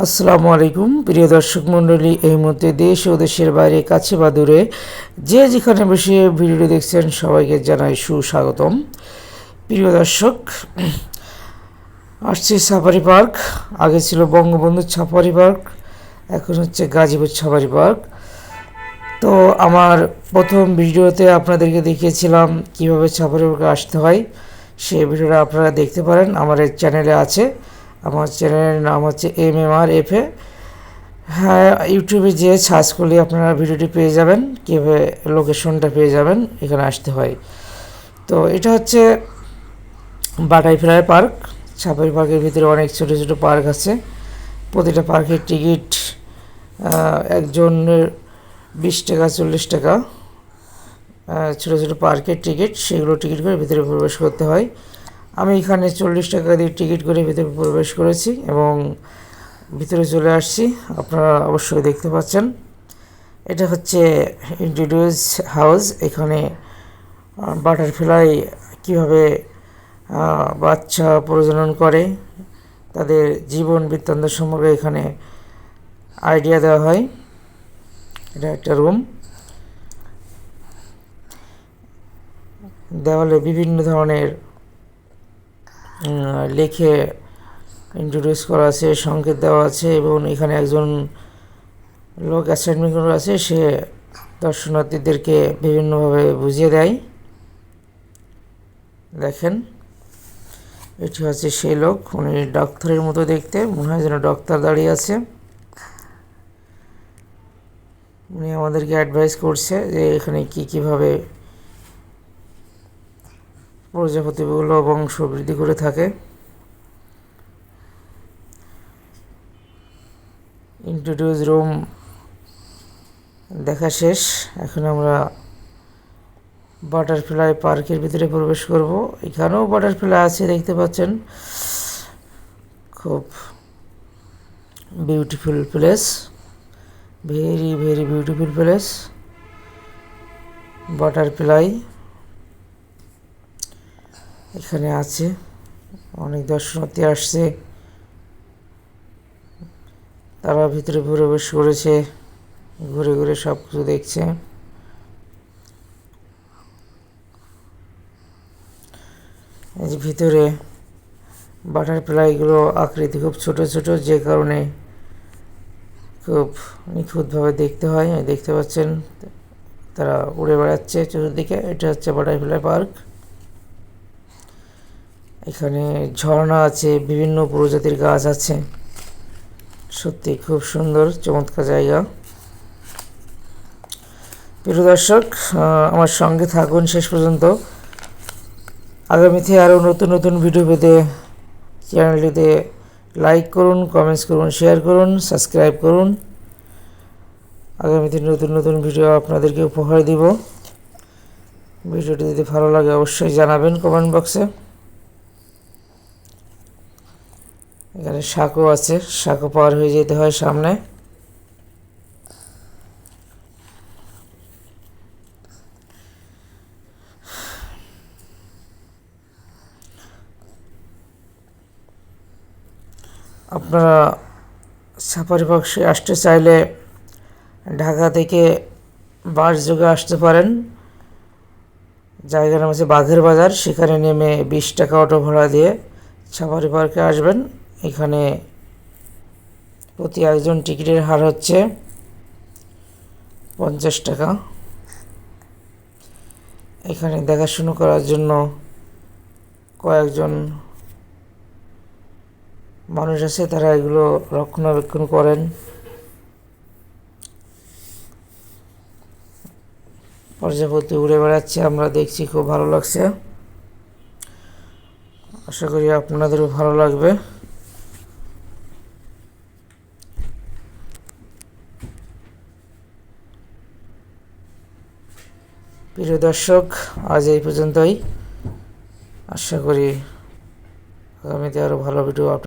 আসসালামু আলাইকুম প্রিয় দর্শক মণ্ডলী, এই মুহূর্তে দেশ ও দেশের বাইরে কাছে বা দূরে যে যেখানে বসে ভিডিওটি দেখছেন সবাইকে জানাই সুস্বাগতম। প্রিয় দর্শক, আসছে সাফারি পার্ক। আগে ছিল বঙ্গবন্ধু সাফারি পার্ক, এখন হচ্ছে গাজীপুর সাফারি পার্ক। তো আমার প্রথম ভিডিওতে আপনাদেরকে দেখিয়েছিলাম কিভাবে সাফারি পার্কে আসতে হয়। সেই ভিডিওটা আপনারা দেখতে পারেন, আমার এই চ্যানেলে আছে। আমার চ্যানেলের নাম হচ্ছে MMRFA। হ্যাঁ, ইউটিউবে যেয়ে সার্চ করলে আপনারা ভিডিওটি পেয়ে যাবেন, কীভাবে লোকেশনটা পেয়ে যাবেন, এখানে আসতে হয়। তো এটা হচ্ছে বাটারফ্লাই পার্ক। সাফারি পার্কের ভিতরে অনেক ছোটো ছোটো পার্ক আছে। প্রতিটা পার্কের টিকিট একজনের 20 টাকা 40 টাকা। ছোটো ছোটো পার্কের টিকিট, সেগুলো টিকিট করে ভিতরে প্রবেশ করতে হয়। আমি এখানে 40 টাকা দিয়ে টিকিট করে ভিতরে প্রবেশ করেছি এবং ভিতরে চলে আসছি। আপনারা অবশ্যই দেখতে পাচ্ছেন, এটা হচ্ছে ইন্ট্রোডিউস হাউস। এখানে বাটারফ্লাই কীভাবে বাচ্চা প্রজনন করে, তাদের জীবন বৃত্তান্ত সম্পর্কে এখানে আইডিয়া দেওয়া হয়। এটা একটা রুম। দেওয়ালে বিভিন্ন ধরনের লিখে ইন্ট্রোডিউস করা আছে, সংকেত দেওয়া আছে এবং এখানে একজন লোক অ্যাসাইনমেন্ট করা আছে, সে দর্শনার্থীদেরকে বিভিন্নভাবে বুঝিয়ে দেয়। দেখেন, এটি হচ্ছে সেই লোক, উনি ডাক্তারের মতো দেখতে, মনে হয় যেন ডাক্তার দাঁড়িয়ে আছে। উনি আমাদেরকে অ্যাডভাইস করছে যে এখানে কীভাবে প্রজাপতিগুলো বংশ বৃদ্ধি করে থাকে। ইন্ট্রোডিউস রুম দেখা শেষ। এখন আমরা বাটারফ্লাই পার্কের ভিতরে প্রবেশ করব। এখানেও বাটারফ্লাই আছে, দেখতে পাচ্ছেন। খুব beautiful place, very very beautiful place. Butterfly এখানে আছে, অনেক দর্শনার্থী আসছে, তারা ভিতরে প্রবেশ করেছে, ঘুরে ঘুরে সব কিছু দেখছে। এই যে ভিতরে বাটারফ্লাইগুলো আকৃতি খুব ছোট ছোট, যে কারণে খুব নিখুঁতভাবে দেখতে হয়। দেখতে পাচ্ছেন তারা উড়ে বেড়াচ্ছে চতুর্দিকে। এটা হচ্ছে বাটারফ্লাই পার্ক। এখানে ঝর্ণা আছে, বিভিন্ন প্রজাতির গাছ আছে। সত্যি খুব সুন্দর চমৎকার জায়গা। প্রিয় দর্শক, আমার সঙ্গে থাকুন শেষ পর্যন্ত। আগামীতে আরও নতুন নতুন ভিডিও পেতে চ্যানেলটিতে লাইক করুন, কমেন্টস করুন, শেয়ার করুন, সাবস্ক্রাইব করুন। আগামীতে নতুন নতুন ভিডিও আপনাদেরকে উপহার দিব। ভিডিওটি যদি ভালো লাগে অবশ্যই জানাবেন কমেন্ট বক্সে। এখানে সাঁকো আছে, সাঁকো পার হয়ে যেতে হয় সামনে। আপনারা সাফারি পার্কে আসতে চাইলে ঢাকা থেকে বাস যোগে আসতে পারেন। জায়গার নাম হচ্ছে বাঘের বাজার। সেখানে নেমে 20 টাকা অটো ভাড়া দিয়ে সাফারি পার্কে আসবেন। এখানে প্রতি একজন টিকিটের হার হচ্ছে 50 টাকা। এখানে দেখাশুনো করার জন্য কয়েকজন মানুষ আছে, তারা এগুলো রক্ষণাবেক্ষণ করেন। প্রজাপতি উড়ে বেড়াচ্ছে, আমরা দেখছি, খুব ভালো লাগছে। আশা করি আপনাদেরও ভালো লাগবে। প্রিয় দর্শক, আজ এই পর্যন্তই। আশা করি আগামীতে আরও ভালো ভিডিও